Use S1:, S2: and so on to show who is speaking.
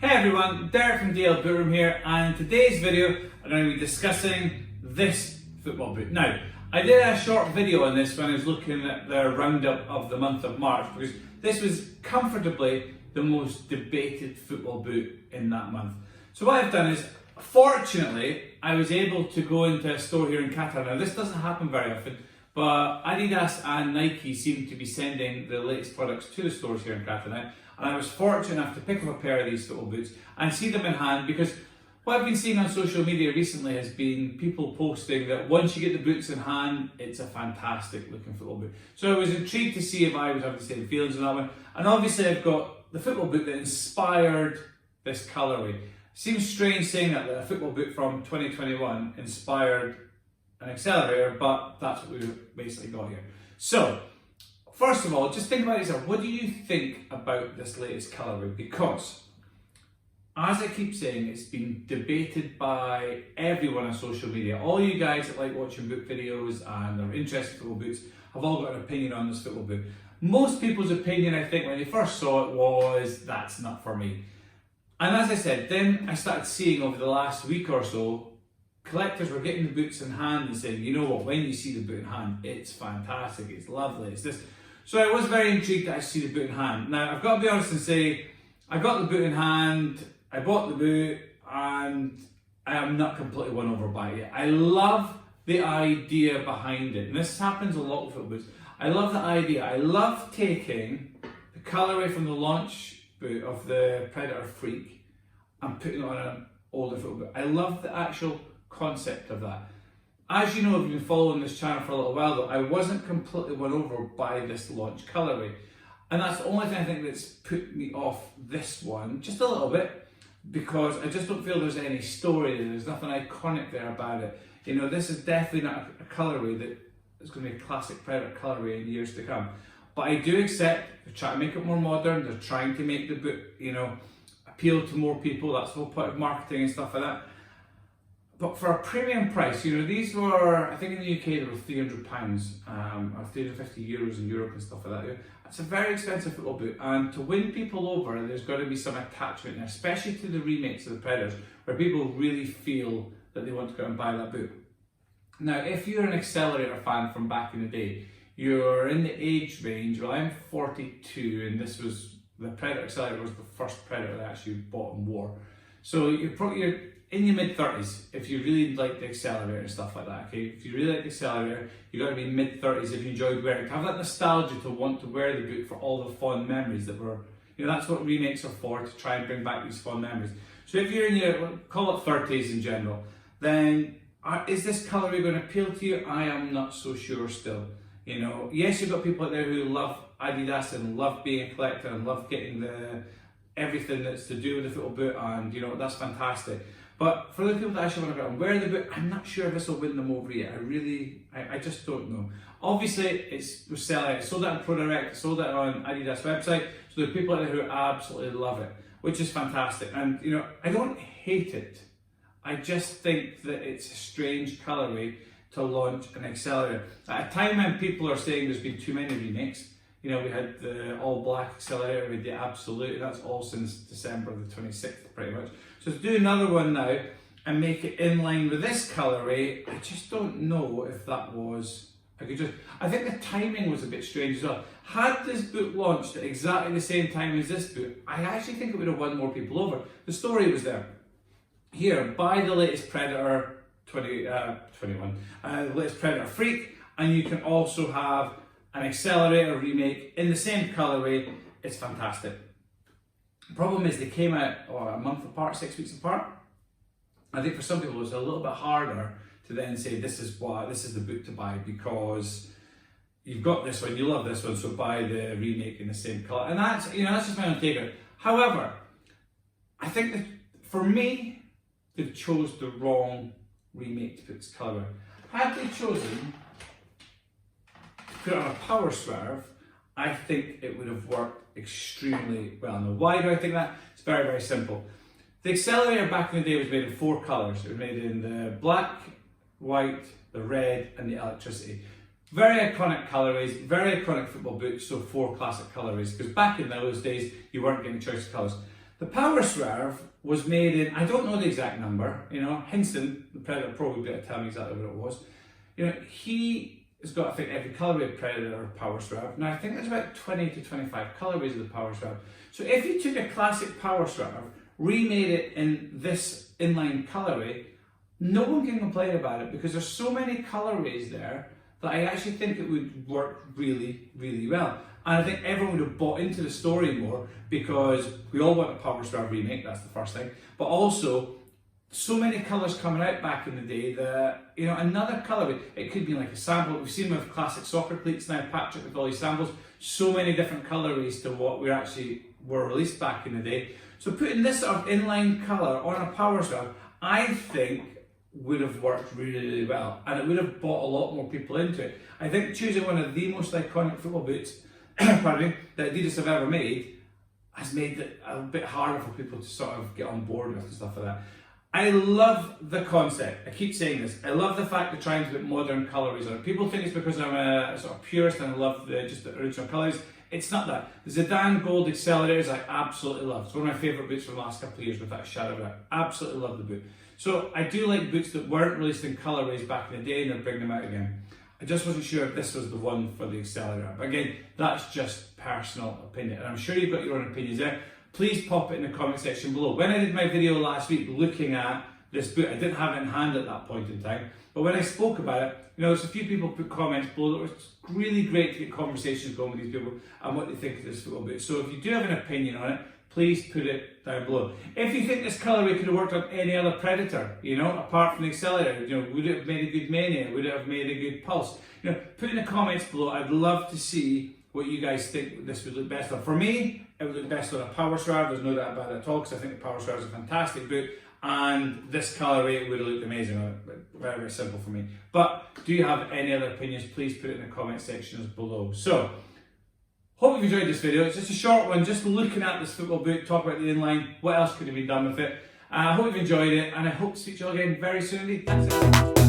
S1: Hey everyone, Derek from DL Boot Room here, and in today's video I'm going to be discussing this football boot. Now, I did a short video on this when I was looking at the roundup of the month of March, because this was comfortably the most debated football boot in that month. So what I've done is, fortunately, I was able to go into a store here in Qatar. Now this doesn't happen very often, but Adidas and Nike seem to be sending the latest products to the stores here in Qatar now. And I was fortunate enough to pick up a pair of these football boots and see them in hand, because what I've been seeing on social media recently has been people posting that once you get the boots in hand, it's a fantastic looking football boot. So I was intrigued to see if I was having the same feelings on that one. And obviously I've got the football boot that inspired this colourway. Seems strange saying that a football boot from 2021 inspired an Accelerator, but that's what we've basically got here. So, first of all, just think about yourself. What do you think about this latest colourway? Because, as I keep saying, it's been debated by everyone on social media. All you guys that like watching boot videos and are interested in football boots have all got an opinion on this football boot. Most people's opinion, I think, when they first saw it was, that's not for me. And as I said, then I started seeing over the last week or so, collectors were getting the boots in hand and saying, you know what, when you see the boot in hand, it's fantastic, it's lovely, it's this. So I was very intrigued that I see the boot in hand. Now, I've got to be honest and say, I got the boot in hand, I bought the boot, and I am not completely won over by it yet. I love the idea behind it, and this happens a lot with football boots. I love the idea. I love taking the colourway from the launch boot of the Predator Freak and putting it on an older football boot. I love the actual concept of that. As you know, if you've been following this channel for a little while though, I wasn't completely won over by this launch colourway. And that's the only thing I think that's put me off this one, just a little bit, because I just don't feel there's any story there, there's nothing iconic there about it. You know, this is definitely not a colourway that is going to be a classic Predator colourway in years to come. But I do accept, they're trying to make it more modern, they're trying to make the boot, you know, appeal to more people, that's the whole point of marketing and stuff like that. But for a premium price, you know, these were, I think in the UK they were £300, or 350 euros in Europe and stuff like that. It's a very expensive football boot, and to win people over, there's got to be some attachment there, especially to the remakes of the Predators, where people really feel that they want to go and buy that boot. Now, if you're an Accelerator fan from back in the day, you're in the age range, well, I'm 42, and this was, the Predator Accelerator was the first Predator that I actually bought and wore. So you're in your mid-30s if you really like the Accelerator and stuff like that, okay? If you really like the Accelerator, you've got to be mid-30s if you enjoyed wearing it. To have that nostalgia to want to wear the boot for all the fond memories that were, you know, that's what remakes are for, to try and bring back these fond memories. So if you're in your, call it 30s in general, then is this colourway going to appeal to you? I am not so sure still. You know, yes, you've got people out there who love Adidas and love being a collector and love getting everything that's to do with the football boot, and you know, that's fantastic. But for the people that actually want to go and wear the boot, I'm not sure if this will win them over yet. I just don't know. Obviously, we're selling it. Sold out on ProDirect, sold out on Adidas website. So there are people out there who absolutely love it, which is fantastic. And you know, I don't hate it. I just think that it's a strange colourway to launch an Accelerator. At a time when people are saying there's been too many remakes, you know, we had the all black Accelerator with the Absolute, and that's all since December the 26th pretty much. So to do another one now and make it in line with this colourway, I just don't know if that was, I think the timing was a bit strange as well. Had this boot launched at exactly the same time as this boot, I actually think it would have won more people over. The story was there. Here, buy the latest Predator the latest Predator Freak, and you can also have an Accelerator remake in the same colourway. It's fantastic. The problem is they came out a month apart, 6 weeks apart. I think for some people it's a little bit harder to then say this is the boot to buy, because you've got this one, you love this one, so buy the remake in the same colour. And that's, you know, that's just my own take on it. However, I think that for me, they've chose the wrong remake to put this colour. Had they chosen to put it on a power swerve, I think it would have worked extremely well. Now, why do I think that? It's very, very simple. The Accelerator back in the day was made in 4 colours. It was made in the black, white, the red, and the electricity. Very iconic colourways, very iconic football boots, so 4 classic colourways. Because back in those days, you weren't getting choice of colours. The Power Swerve was made in, I don't know the exact number, Hinson, the Predator, probably be able to tell me exactly what it was. He has got, I think, every colourway of Predator or Power Swerve. Now, I think there's about 20 to 25 colourways of the Power Swerve. So if you took a classic Power Swerve, remade it in this inline colourway, no one can complain about it because there's so many colourways there that I actually think it would work really, really well. And I think everyone would have bought into the story more because we all want a Power Swerve remake, that's the first thing. But also, so many colours coming out back in the day that, another colourway, it could be like a sample. We've seen with classic soccer cleats now, Patrick with all these samples, so many different colourways to what were released back in the day. So putting this sort of inline colour on a Power Swerve, I think would have worked really, really well, and it would have brought a lot more people into it. I think choosing one of the most iconic football boots pardon me, that Adidas have ever made has made it a bit harder for people to sort of get on board with and stuff like that. I love the concept. I keep saying this. I love the fact they're trying to put modern colourways on it. People think it's because I'm a sort of purist and I love just the original colours. It's not that. The Zidane Gold Accelerators I absolutely love. It's one of my favourite boots from the last couple of years without a shadow of a doubt. Absolutely love the boot. So I do like boots that weren't released in colourways back in the day and they're bringing them out again. I just wasn't sure if this was the one for the Accelerator. But again, that's just personal opinion. And I'm sure you've got your own opinions there. Please pop it in the comment section below. When I did my video last week looking at this boot, I didn't have it in hand at that point in time. But when I spoke about it, there's a few people put comments below. It was really great to get conversations going with these people and what they think of this football boot. So if you do have an opinion on it, please put it down below. If you think this colourway could have worked on any other Predator, apart from the Accelerator, would it have made a good Mania? Would it have made a good Pulse? Put in the comments below. I'd love to see what you guys think this would look best on. For me, it would look best on a Power Swerve. There's no doubt about it at all, because I think the Power Swerve is a fantastic boot, and this colourway would have looked amazing on it. But very, very simple for me. But do you have any other opinions? Please put it in the comment sections below. So, hope you've enjoyed this video. It's just a short one, just looking at this football boot, talk about the inline, what else could have been done with it. I hope you've enjoyed it, and I hope to speak to you all again very soon. Thanks.